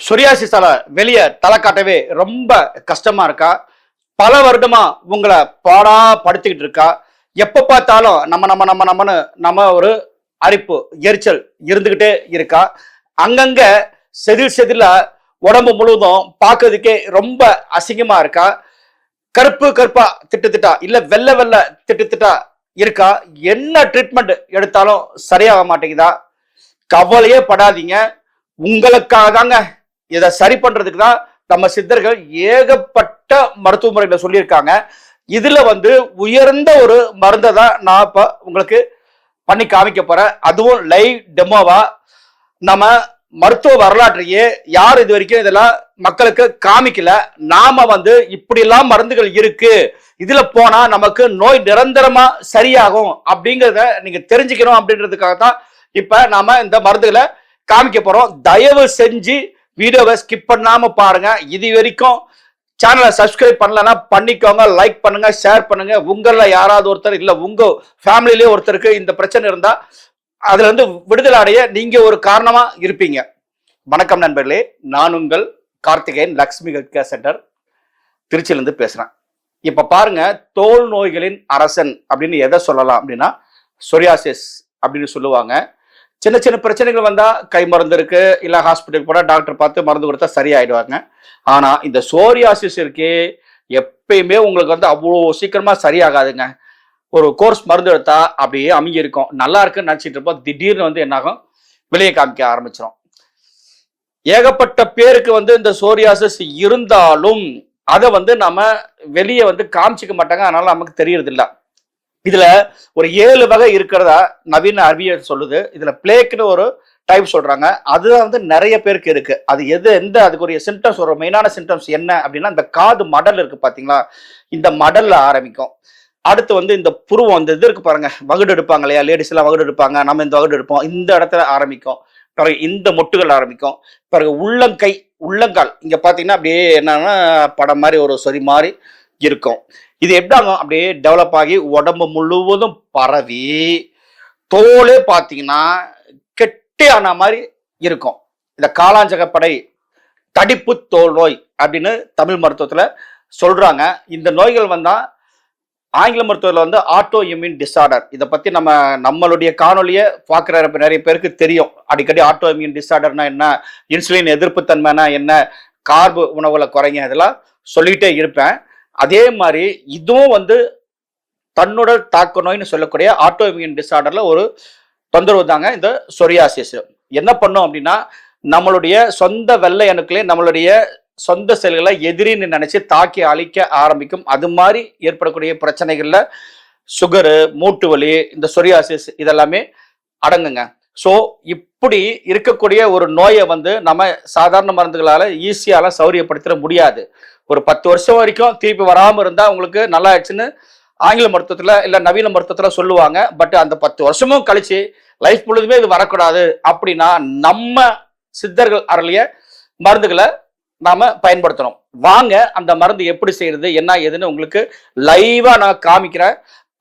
சொரியாசிஸால வெளியே தலை காட்டவே ரொம்ப கஷ்டமா இருக்கா? பல வருடமா உங்களை பாடா படுத்திக்கிட்டு இருக்கா? எப்ப பார்த்தாலும் நம்ம ஒரு அரிப்பு எரிச்சல் இருந்துகிட்டே இருக்கா? அங்கங்க செதிலா உடம்பு முழுவதும் பார்க்கறதுக்கே ரொம்ப அசிங்கமா இருக்கா? கருப்பு கருப்பா திட்டா இல்ல வெள்ளை திட்டா இருக்கா? என்ன ட்ரீட்மெண்ட் எடுத்தாலும் சரியாக மாட்டேங்குதா? கவலையே படாதீங்க, உங்களுக்காக தாங்க. இதை சரி பண்றதுக்கு தான் நம்ம சித்தர்கள் ஏகப்பட்ட மருத்துவ முறைகளை சொல்லியிருக்காங்க. இதுல உயர்ந்த ஒரு மருந்தை தான் நான் இப்ப உங்களுக்கு பண்ணி காமிக்க போறேன். அதுவும் லைவ் டெமோவா. நம்ம மருத்துவ வரலாற்றையே யார் இது வரைக்கும் இதெல்லாம் மக்களுக்கு காமிக்கல. நாம இப்படி எல்லாம் மருந்துகள் இருக்கு, இதுல போனா நமக்கு நோய் நிரந்தரமா சரியாகும் அப்படிங்கிறத நீங்க தெரிஞ்சுக்கணும் அப்படின்றதுக்காக தான் இப்ப நாம இந்த மருந்துகளை காமிக்க போறோம். தயவு செஞ்சு வீடியோவை ஸ்கிப் பண்ணாம பாருங்க. இது வரைக்கும் சேனலை சப்ஸ்கிரைப் பண்ணலன்னா பண்ணிக்கோங்க, லைக் பண்ணுங்க, ஷேர் பண்ணுங்க. உங்கள யாராவது ஒருத்தர் இல்ல உங்க ஃபேமிலியிலே ஒருத்தருக்கு இந்த பிரச்சனை இருந்தா அதுல விடுதலை அடைய நீங்க ஒரு காரணமா இருப்பீங்க. வணக்கம் நண்பர்களே, நான் உங்கள் Karthikeyan, Lakshmi health care centre, திருச்சியிலிருந்து பேசுறேன். இப்ப பாருங்க, தோல் நோய்களின் அரசன் அப்படின்னு எதை சொல்லலாம் அப்படின்னா சொரியாசிஸ் அப்படின்னு சொல்லுவாங்க. சின்ன சின்ன பிரச்சனைகள் வந்தா கை மருந்து இருக்கு, இல்ல ஹாஸ்பிட்டலுக்கு போனா டாக்டர் பார்த்து மருந்து கொடுத்தா சரியாயிடுவாங்க. ஆனா இந்த சோரியாசிஸ் இருக்கே, எப்பயுமே உங்களுக்கு அவ்வளோ சீக்கிரமா சரியாகாதுங்க. ஒரு கோர்ஸ் மருந்து எடுத்தா அப்படியே அமைங்கி இருக்கும், நல்லா இருக்குன்னு நினைச்சிட்டு இருப்போம். திடீர்னு என்னாகும், வெளியே காமிக்க ஆரம்பிச்சிடும். ஏகப்பட்ட பேருக்கு இந்த சோரியாசிஸ் இருந்தாலும் அதை நம்ம வெளியே காமிச்சிக்க மாட்டாங்க, அதனால நமக்கு தெரியறது இல்லை. இதுல ஒரு 7 வகை இருக்கிறதா நவீன அறிவியல் சொல்லுது. இதுல பிளேக்னு ஒரு டைப் சொல்றாங்க. அதுதான் நிறைய பேருக்கு இருக்கு. அது எந்த அதுக்குரிய சிம்டம்ஸ், ஒரு மெயினான சிம்டம்ஸ் என்ன அப்படின்னா, இந்த காது மடல் இருக்கு பாத்தீங்களா, இந்த மடல்ல ஆரம்பிக்கும். அடுத்து இந்த புருவம், இந்த இது இருக்கு பாருங்க, வகுடு எடுப்பாங்க இல்லையா, லேடிஸ் எல்லாம் வகுடு எடுப்பாங்க, நம்ம இந்த வகுடு எடுப்போம், இந்த இடத்துல ஆரம்பிக்கும். பிறகு இந்த மொட்டுகள் ஆரம்பிக்கும். பிறகு உள்ளங்கை, உள்ளங்கால் இங்க பாத்தீங்கன்னா அப்படியே என்னன்னா படம் மாதிரி ஒரு சொறி மாதிரி இருக்கும். இது எப்படி ஆகும், அப்படியே டெவலப் ஆகி உடம்பு முழுவதும் பரவி தோலே பார்த்தீங்கன்னா கெட்டி ஆன மாதிரி இருக்கும். இந்த காலாஞ்சகப்படை தடிப்பு தோல் நோய் அப்படின்னு தமிழ் மருத்துவத்துல சொல்றாங்க. இந்த நோய்கள் ஆங்கில மருத்துவத்தில் ஆட்டோ இம்யூன் டிசார்டர். இதை பத்தி நம்மளுடைய காணொலியை பார்க்குற நிறைய பேருக்கு தெரியும். அடிக்கடி ஆட்டோ இம்யூன் டிசார்டர்னா என்ன, இன்சுலின் எதிர்ப்பு தன்மைனா என்ன, கார்பு உணவுல குறைங்க, இதெல்லாம் சொல்லிட்டே இருப்பேன். அதே மாதிரி இதுவும் தன்னுடல் தாக்க நோய்னு சொல்லக்கூடிய ஆட்டோ இம்யூன் டிசார்டர்ல ஒரு தொந்தரவு தாங்க இந்த சொரியாசிஸ். என்ன பண்ணும் அப்படின்னா, நம்மளுடைய சொந்த வெள்ளை அணுக்களே நம்மளுடைய சொந்த செல்களை எதிரின்னு நினைச்சு தாக்கி அழிக்க ஆரம்பிக்கும். அது மாதிரி ஏற்படக்கூடிய பிரச்சனைகள்ல சுகரு, மூட்டு வலி, இந்த சொரியாசிஸ் இதெல்லாமே அடங்குங்க. ஸோ இப்படி இருக்கக்கூடிய ஒரு நோயை நம்ம சாதாரண மருந்துகளால ஈஸியால சௌரியப்படுத்திட முடியாது. ஒரு 10 வருஷம் வரைக்கும் திருப்பி வராமல் இருந்தா உங்களுக்கு நல்லா ஆயிடுச்சுன்னு ஆங்கில மருத்துவத்துல இல்ல நவீன மருத்துவத்துல சொல்லுவாங்க. பட் அந்த 10 வருஷமும் கழிச்சு லைஃப் முழுதுமே இது வரக்கூடாது அப்படின்னா நம்ம சித்தர்கள் அருளிய மருந்துகளை நாம பயன்படுத்தணும். வாங்க அந்த மருந்து எப்படி செய்யறது என்ன ஏதுன்னு உங்களுக்கு லைவா நான் காமிக்கிறேன்.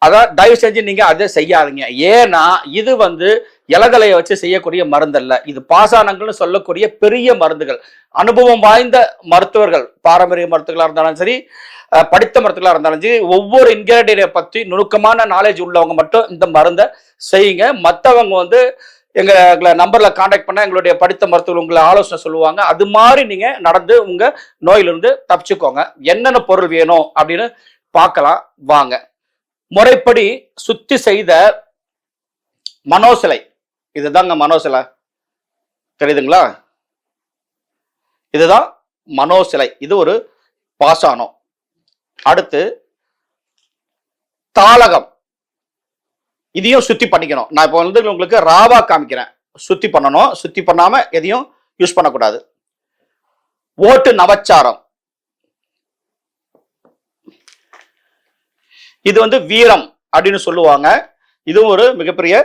அதான் தயவு செஞ்சு நீங்க அதை செய்யாதீங்க. ஏன்னா இது இலகலையை வச்சு செய்யக்கூடிய மருந்து அல்ல. இது பாசானங்கள்னு சொல்லக்கூடிய பெரிய மருந்துகள். அனுபவம் வாய்ந்த மருத்துவர்கள், பாரம்பரிய மருத்துவர்களா இருந்தாலும் சரி, படித்த மருத்துவர்களா இருந்தாலும் சரி, ஒவ்வொரு இன்கிரீடியன்ட்டை பற்றி நுணுக்கமான நாலேஜ் உள்ளவங்க மட்டும் இந்த மருந்தை செய்யுங்க. மற்றவங்க எங்க நம்பர்ல கான்டாக்ட் பண்ண எங்களுடைய படித்த மருத்துவர்கள் உங்களை ஆலோசனை சொல்லுவாங்க. அது மாதிரி நீங்க நடந்து உங்க நோயிலிருந்து தப்பிச்சுக்கோங்க. என்னென்ன பொருள் வேணும் அப்படின்னு பார்க்கலாம் வாங்க. முறைப்படி சுத்தி செய்த மனோசிலை, இதுதாங்க மனோசிலை, தெரியுதுங்களா? இதுதான் மனோசிலை. இது ஒரு பாசானம். அடுத்து தாளகம், இதையும் சுத்தி பண்ணிக்கணும். நான் இப்போ உங்களுக்கு ராவா காமிக்கிறேன். சுத்தி பண்ணணும், சுத்தி பண்ணாம எதையும் யூஸ் பண்ணக்கூடாது. ஓட்டு நவச்சாரம், இது வீரம் அப்படின்னு சொல்லுவாங்க. இதுவும் ஒரு மிகப்பெரிய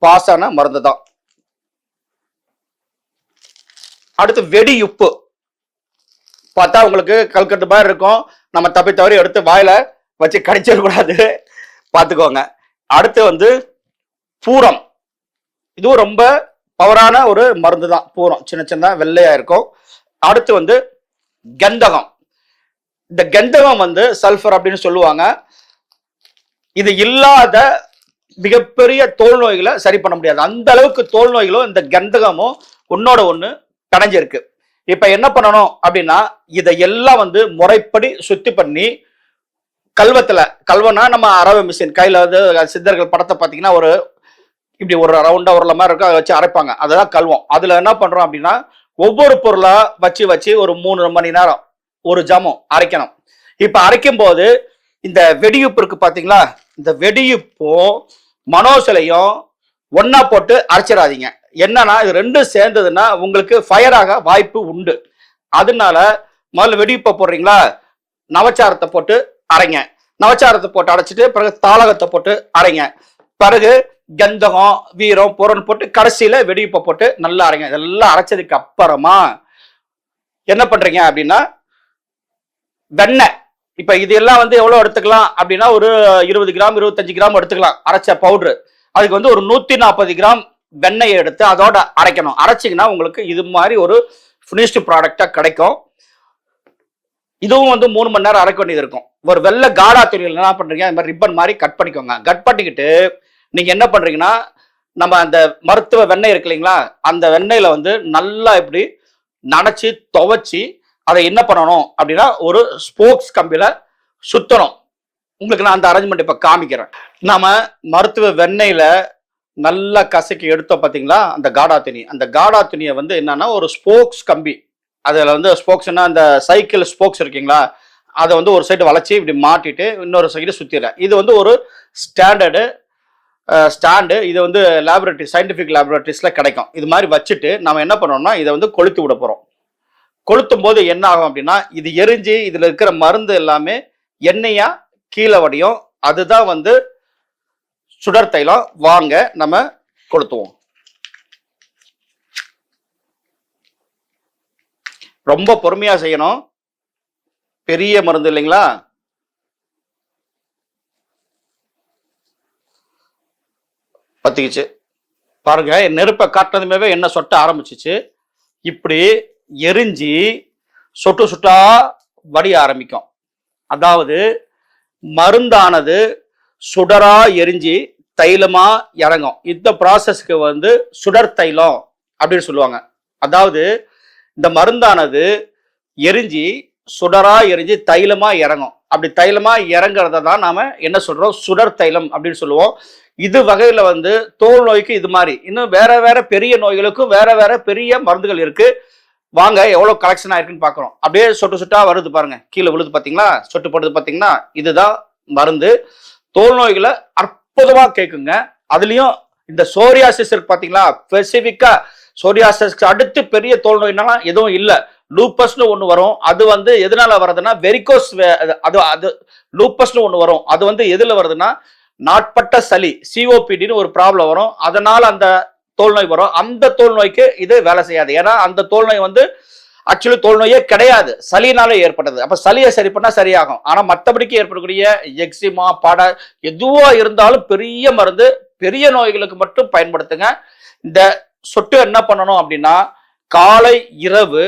பாசான மருந்து தான். அடுத்து வெடியுப்பு, பார்த்தா உங்களுக்கு கல்கட்டு மாதிரி இருக்கும். நம்ம தப்பி தவறி எடுத்து வாயில வச்சு கடிச்சிடக்கூடாது, பார்த்துக்கோங்க. அடுத்து பூரம், இதுவும் ரொம்ப பவரான ஒரு மருந்து தான். பூரம் சின்ன சின்ன வெள்ளையா இருக்கும். அடுத்து வந்து கந்தகம். இந்த கந்தகம் வந்து சல்ஃபர் அப்படின்னு சொல்லுவாங்க. இது இல்லாத மிகப்பெரிய தோல் நோய்களை சரி பண்ண முடியாது. அந்த அளவுக்கு தோல் நோய்களும் இந்த கந்தகமும் ஒன்னோட ஒண்ணு பிணைஞ்சிருக்கு. இப்ப என்ன பண்ணணும் அப்படின்னா, இதையெல்லாம் வந்து முறைப்படி சுத்தி பண்ணி கல்வனா நம்ம அரவை மிஷின் கையில வந்து சித்தர்கள் படத்தை பார்த்தீங்கன்னா ஒரு இப்படி ஒரு ரவுண்டா ஒரு மாதிரி இருக்கும், அதை வச்சு அரைப்பாங்க. அதுதான் கல்வம். அதுல என்ன பண்றோம் அப்படின்னா, ஒவ்வொரு பொருளா வச்சு ஒரு 3 மணி நேரம் ஒரு ஜாமும் அரைக்கணும். இப்ப அரைக்கும் போது இந்த வெடியுப்பு இருக்கு பாத்தீங்களா, இந்த வெடியுப்பும் மனோசிலையும் ஒன்னா போட்டு அரைச்சிடாதீங்க. என்னன்னா இது ரெண்டும் சேர்ந்ததுன்னா உங்களுக்கு ஃபயர் ஆக வாய்ப்பு உண்டு. அதனால முதல்ல வெடியுப்பை போடுறீங்களா, நவச்சாரத்தை போட்டு அரைங்க. நவச்சாரத்தை போட்டு அரைச்சிட்டு பிறகு தாளகத்தை போட்டு அரைங்க. பிறகு கந்தகம், வீரம், புறன் போட்டு கடைசியில வெடியுப்பை போட்டு நல்லா அரைங்க. இதெல்லாம் அரைச்சதுக்கு அப்புறமா என்ன பண்றீங்க அப்படின்னா, வெண்ணெய். இப்ப இது எல்லாம் வந்து எவ்வளவு எடுத்துக்கலாம் அப்படின்னா, ஒரு 20 கிராம் 25 கிராம் எடுத்துக்கலாம் அரைச்ச பவுடரு. அதுக்கு வந்து ஒரு 140 கிராம் வெண்ணெயை எடுத்து அதோட அரைக்கணும். அரைச்சிங்கன்னா உங்களுக்கு இது மாதிரி ஒரு ஃபினிஷ்டு ப்ராடக்டா கிடைக்கும். இதுவும் வந்து 3 மணி நேரம் அரைக்க வேண்டியது இருக்கும். ஒரு வெள்ளை காடா துணியில் என்ன பண்றீங்க, இந்த மாதிரி ரிப்பன் மாதிரி கட் பண்ணிக்கோங்க. கட் பண்ணிக்கிட்டு நீங்க என்ன பண்றீங்கன்னா, நம்ம அந்த மருத்துவ வெண்ணெய் இருக்கு இல்லைங்களா, அந்த வெண்ணெயில வந்து நல்லா இப்படி நனைச்சி துவைச்சி அதை என்ன பண்ணணும் அப்படின்னா, ஒரு ஸ்போக்ஸ் கம்பியில சுத்தணும். உங்களுக்கு நான் அந்த அரேஞ்ச்மெண்ட் இப்ப காமிக்கிறேன். நாம மருத்துவ வெண்ணெயில நல்லா கசக்கி எடுத்தோம் பார்த்தீங்களா, அந்த காடா துணி. அந்த காடா துணியை வந்து என்னன்னா ஒரு ஸ்போக்ஸ் கம்பி, அதில் வந்து ஸ்போக்ஸ்னா அந்த சைக்கிள் ஸ்போக்ஸ் இருக்கீங்களா, அதை வந்து ஒரு சைடு வளைச்சி இப்படி மாட்டிட்டு இன்னொரு சைடு சுற்றிடுறேன். இது வந்து ஒரு ஸ்டாண்டு. இது வந்து லேபரேட்டரி, சயின்டிஃபிக் லேபரேட்டரிஸில் கிடைக்கும். இது மாதிரி வச்சுட்டு நம்ம என்ன பண்ணோம்னா, இதை வந்து கொளுத்து விட போகிறோம். கொளுத்தும் போது என்ன ஆகும் அப்படின்னா, இது எரிஞ்சு இதில் இருக்கிற மருந்து எல்லாமே எண்ணெயா கீழே வடியும். அதுதான் வந்து சுடர் தைலம். வாங்க நம்ம கொளுத்துவோம். ரொம்ப பொறுமையா செய்யணும், பெரிய மருந்து இல்லைங்களா. பத்திக்கிச்சு பாருங்க, நெருப்பை காட்டினதுமே என்ன சொட்ட ஆரம்பிச்சிச்சு. இப்படி எரிஞ்சு சொட்டு சுட்டா வடிய ஆரம்பிக்கும். அதாவது மருந்தானது சுடரா எரிஞ்சு தைலமா இறங்கும். இந்த ப்ராசஸ்க்கு வந்து சுடர் தைலம் அப்படின்னு சொல்லுவாங்க. அதாவது இந்த மருந்தானது எரிஞ்சு சுடரா எரிஞ்சு தைலமா இறங்கும். அப்படி தைலமா இறங்குறத தான் நாம என்ன சொல்றோம், சுடர் தைலம் அப்படின்னு சொல்லுவோம். இது வகையில வந்து தோல் நோய்க்கு இது மாதிரி இன்னும் வேற வேற பெரிய நோய்களுக்கும் வேற வேற பெரிய மருந்துகள் இருக்கு. வாங்க எவ்வளவு கலெக்ஷன் ஆயிருக்குன்னு பாக்குறோம். அப்படியே சொட்டு சொட்டா வருது பாருங்க, கீழே விழுது பாத்தீங்களா, சொட்டு போடுது பாத்தீங்கன்னா, இதுதான் மருந்து. தோல் நோய்களை அற்புதமா கேட்குங்க. அதுலயும் இந்த சோரியாசிஸ் இருக்கு பாத்தீங்களா, ஸ்பெசிபிக்கா சோரியாசிஸ்க்கு அடுத்து பெரிய தோல் நோய்னா எதுவும் இல்லை. லூப்பஸ்னு ஒண்ணு வரும். அது வந்து எதனால வருதுன்னா வெரிகோஸ். அது லூப்பஸ்னு ஒண்ணு வரும். அது வந்து எதுல வருதுன்னா நாட்பட்ட சளி, சிஓபிடின்னு ஒரு ப்ராப்ளம் வரும். அதனால அந்த தோல் நோய் வரும். அந்த தோல் நோய்க்கு இது வேலை செய்யாது. ஏன்னா அந்த தோல் நோய் வந்து ஆக்சுவலி தோல் நோயே கிடையாது, சளினால ஏற்பட்டது. அப்ப சளியை சரி பண்ணா சரியாகும். ஆனா மற்றபடிக்கு ஏற்படக்கூடிய எக்ஸிமா, பட எதுவா இருந்தாலும் பெரிய மருந்து பெரிய நோய்களுக்கு மட்டும் பயன்படுத்துங்க. இந்த சொட்டு என்ன பண்ணணும் அப்படின்னா, காலை இரவு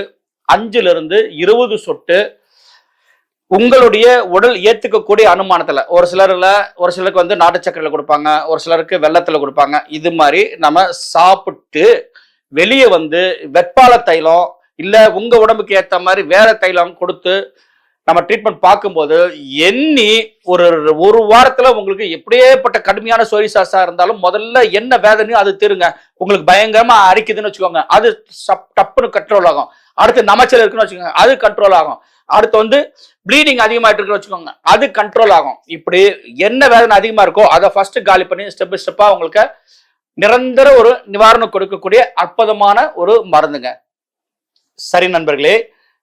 5 to 20 சொட்டு உங்களுடைய உடல் ஏத்துக்கக்கூடிய அனுமானத்துல. ஒரு சிலருக்கு வந்து நாட்டு சக்கரையில கொடுப்பாங்க, ஒரு சிலருக்கு வெள்ளத்துல கொடுப்பாங்க. இது மாதிரி நம்ம சாப்பிட்டு வெளியே வந்து வெப்பால தைலம் இல்ல உங்க உடம்புக்கு ஏத்த மாதிரி வேற தைலம் கொடுத்து நம்ம ட்ரீட்மெண்ட் பார்க்கும்போது எண்ணி ஒரு வாரத்துல உங்களுக்கு எப்படியேப்பட்ட கடுமையான சோரியாசிஸா இருந்தாலும் முதல்ல என்ன வேதனையும் அது தீருங்க. உங்களுக்கு பயங்கரமா அரிக்குதுன்னு வச்சுக்கோங்க, அது டப்புன்னு கண்ட்ரோல் ஆகும். அடுத்து நமச்சல் இருக்குன்னு வச்சுக்கோங்க, அது கண்ட்ரோல் ஆகும். அடுத்து வந்து ப்ளீடிங் அதிகமாயிட்டு இருக்குன்னு வச்சுக்கோங்க, அது கண்ட்ரோல் ஆகும். இப்படி என்ன வேதனை அதிகமா இருக்கோ அதை ஃபர்ஸ்ட் காலி பண்ணி ஸ்டெப் பை ஸ்டெப்பா உங்களுக்கு நிரந்தர ஒரு நிவாரணம் கொடுக்கக்கூடிய அற்புதமான ஒரு மருந்துங்க. சரி நண்பர்களே,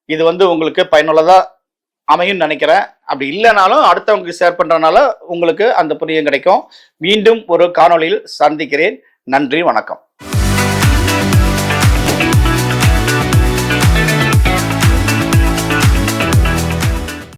இது வந்து உங்களுக்கு பயனுள்ளதா அமையும் நினைக்கிறேன். அப்படி இல்லைனாலும் அடுத்தவங்களுக்கு ஷேர் பண்றதுனால உங்களுக்கு அந்த புரியும் கிடைக்கும். மீண்டும் ஒரு காணொளியில் சந்திக்கிறேன். நன்றி, வணக்கம்.